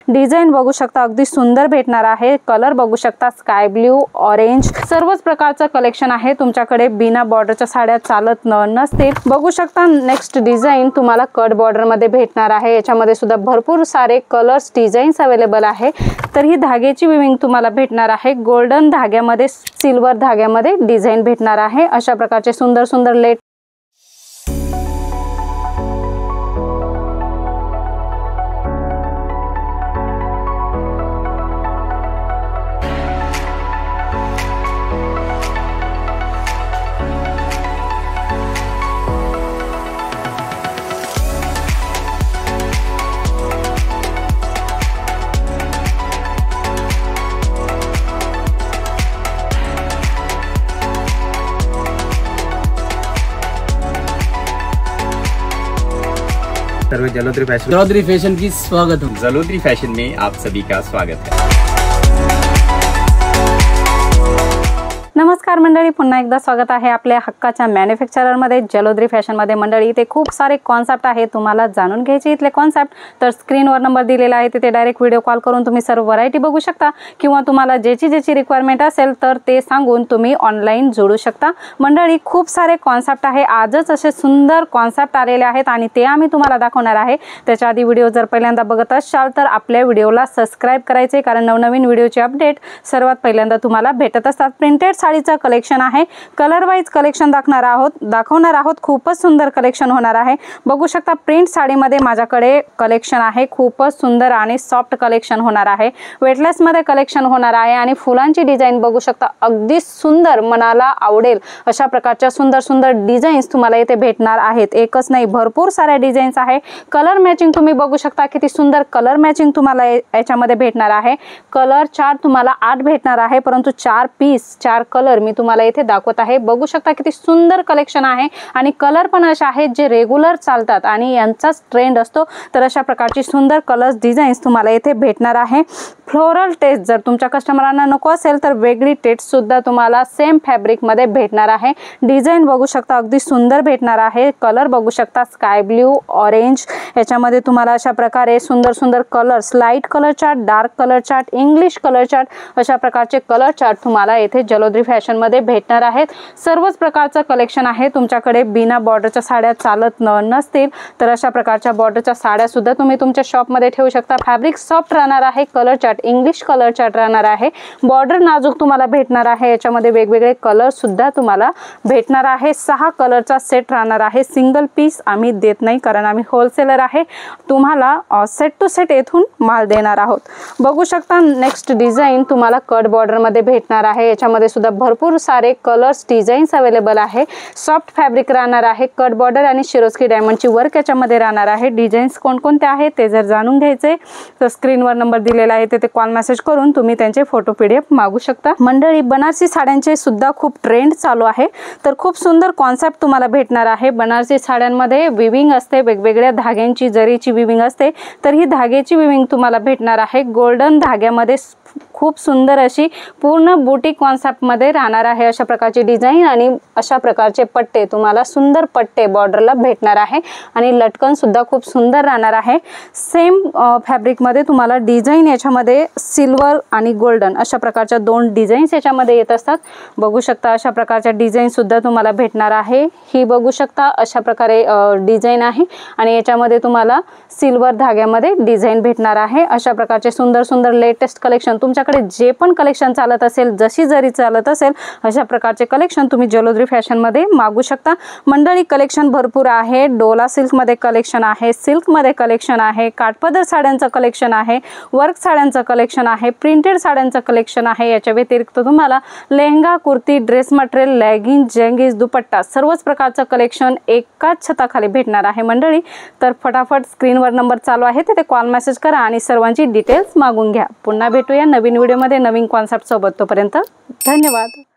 Design बघू शकता अगदी सुंदर भेटणार आहे। कलर बघू शकता स्काय ब्ल्यू, ऑरेंज, सर्वच प्रकारचं कलेक्शन आहे तुमच्याकडे। बिना बॉर्डरच्या साड्या चालत नसतील। बघू शकता नेक्स्ट डिझाइन तुम्हाला कट बॉर्डर मध्ये भेटणार आहे। याच्यामध्ये सुद्धा भरपूर सारे कलर्स डिझाईन्स अवेलेबल आहे। तर ही धाग्याची विविंग तुम्हाला भेटणार आहे। गोल्डन धाग्यामध्ये सिल्वर धाग्यामध्ये डिझाइन भेटणार आहे। अशा प्रकारचे सुंदर सुंदर लेट सर्व जलोदरी फैशन की स्वागत है। जलोदरी फैशन में आप सभी का स्वागत है। नमस्कार मंडळी, पुन्हा एकदा स्वागत आहे आपल्या हक्काच्या मॅन्युफॅक्चरर मध्ये जलोदरी फॅशन मध्ये। मंडळी इथे खूप सारे कॉन्सेप्ट आहे, तुम्हाला जाणून घ्यायचे इथले कॉन्सेप्ट तर स्क्रीनवर नंबर दिलेला आहे तिथे डायरेक्ट व्हिडिओ कॉल करून तुम्ही सर्व व्हरायटी बघू शकता किंवा तुम्हाला ज्याची रिक्वायरमेंट असेल तर ते सांगून तुम्ही ऑनलाइन जोडू शकता। मंडळी खूप सारे कॉन्सेप्ट आहे, आजच असे सुंदर कॉन्सेप्ट आलेले आहेत आणि ते आम्ही तुम्हाला दाखवणार आहे। त्याच्या आधी व्हिडिओ जर पहिल्यांदा बघत असाल तर आपल्या व्हिडिओला सबस्क्राइब करायचे, कारण नवनवीन व्हिडिओचे अपडेट सर्वात पहिल्यांदा तुम्हाला भेटत असतात। प्रिंटेड साडीचा कलेक्शन आहे, कलर वाइज कलेक्शन दाखवणार आहोत। खूपच सुंदर कलेक्शन होणार आहे। बघू शकता प्रिंट साडीमध्ये माझ्याकडे कलेक्शन आहे, खूपच सुंदर आणि सॉफ्ट कलेक्शन होणार आहे। वेटलेस मध्ये कलेक्शन होणार आहे आणि फुलांची डिझाइन बघू शकता अगदी सुंदर, मनाला आवडेल अशा प्रकारच्या सुंदर सुंदर डिझाईन्स तुम्हाला इथे भेटणार आहेत। एकच नाही भरपूर साऱ्या डिझाईन्स आहे। कलर मॅचिंग तुम्ही बघू शकता किती सुंदर कलर मॅचिंग तुम्हाला याच्यामध्ये भेटणार आहे। कलर चार्ट तुम्हाला 8 भेटणार आहे, परंतु 4 पीस 4 कलर मी तुम्हाला इथे दाखवत आहे। बघू शकता किती सुंदर कलेक्शन आहे आणि कलर पण असे आहेत जे रेग्युलर चालतात आणि यांचाच ट्रेंड असतो। तर अशा प्रकारची सुंदर कलर्स डिझाईन्स तुम्हाला इथे भेटणार आहे। फ्लोरल टेस्ट जर तुमच्या कस्टमरांना नको असेल तर वेगळी टेस्ट सुद्धा तुम्हाला सेम फॅब्रिक मध्ये भेटणार आहे। डिझाइन बघू शकता अगदी सुंदर भेटणार आहे। कलर बघू शकता स्काय ब्ल्यू, ऑरेंज, याच्यामध्ये तुम्हाला अशा प्रकारे सुंदर सुंदर colours, light colour chart, dark colour chart, English colour chart, अशा प्रकारचे कलर चार्ट तुम्हाला इथे जलोदरी फॅशन मध्ये भेटणार आहेत। सर्वच प्रकारचं कलेक्शन आहे तुमच्याकडे। बिना बॉर्डरच्या साड्या चालत नसतील तर अशा प्रकारच्या बॉर्डरच्या साड्या सुद्धा तुम्ही तुमच्या शॉप मध्ये ठेवू शकता। फॅब्रिक सॉफ्ट राहणार आहे। Colour chart English colour chart राहणार आहे। बॉर्डर नाजूक तुम्हाला भेटणार आहे। याच्यामध्ये वेगवेगळे कलर सुद्धा तुम्हाला भेटणार आहे। 6 कलरचा सेट राहणार आहे। सिंगल पीस आम्ही देत नाही, कारण आम्ही होलसेलर आहे। तुम्हाला सेट टू सेट येथून माल देणार आहोत। बघू शकता नेक्स्ट डिझाइन तुम्हाला कट बॉर्डर मध्ये भेटणार आहे। याच्यामध्ये सुद्धा भरपूर सारे कलर्स डिझाईन्स अवेलेबल आहे। सॉफ्ट फॅब्रिक राहणार आहे। कट बॉर्डर आणि शिरोस्की डायमंडची वर्क याच्यामध्ये राहणार आहे। डिझाईन्स कोणकोणते आहेत ते जर जाणून घ्यायचे तर स्क्रीनवर नंबर दिलेला आहे तिथे कॉल मेसेज करून तुम्ही त्यांचे फोटो PDF मागू शकता। मंडळी बनारसी साड्यांचे सुद्धा खूप ट्रेंड चालू आहे, तर खूप सुंदर कॉन्सेप्ट तुम्हाला भेटणार आहे। बनारसी साड्यांमध्ये विविंग असते, वेगवेगळ्या धाग्यांची जरीची विविंग असते, तर ही धाग्याची विविंग तुम्हाला भेटणार आहे। गोल्डन धाग्यामध्ये खूप सुंदर अशी पूर्ण बुटी कॉन्सेप्ट मध्ये राहणार आहे। अशा प्रकारची डिझाइन आणि अशा प्रकारचे पट्टे तुम्हाला सुंदर पट्टे बॉर्डरला भेटणार आहे आणि लटकन सुद्धा खूप सुंदर राहणार आहे। सेम फॅब्रिक मध्ये तुम्हाला डिझाइन याच्यामध्ये सिल्वर आणि गोल्डन अशा प्रकारच्या 2 डिझाईन्स याच्यामध्ये येत असतात। बघू शकता अशा प्रकारच्या डिझाइन सुद्धा तुम्हाला भेटणार आहे। ही बघू शकता अशा प्रकारे डिझाइन आहे आणि याच्यामध्ये तुम्हाला सिल्वर धाग्यामध्ये डिझाइन भेटणार आहे। अशा प्रकारचे सुंदर सुंदर लेटेस्ट कलेक्शन तुमच्याकडे जे पण कलेक्शन चालत असेल, जशी जरी चालत असेल अशा प्रकारचे कलेक्शन तुम्ही जलोदरी फॅशन मध्ये मागू शकता। मंडळी कलेक्शन भरपूर आहे। डोला सिल्क मध्ये कलेक्शन आहे, सिल्क मध्ये कलेक्शन आहे, काठपदर साड्यांचं कलेक्शन आहे, वर्क साड्यांचं कलेक्शन आहे, प्रिंटेड साड्यांचं कलेक्शन आहे। याच्या व्यतिरिक्त तुम्हाला lehenga, kurti, dress material, legging, jeggings, dupatta सर्वच प्रकारचं कलेक्शन एकाच छताखाली भेटणार आहे मंडळी। तर फटाफट स्क्रीनवर नंबर चालू आहे तिथे कॉल मेसेज करा आणि सर्वांची डिटेल्स मागून घ्या। पुन्हा भेटूया नवीन व्हिडिओ मध्ये नवीन कॉन्सेप्ट सोबत। तोपर्यंत धन्यवाद।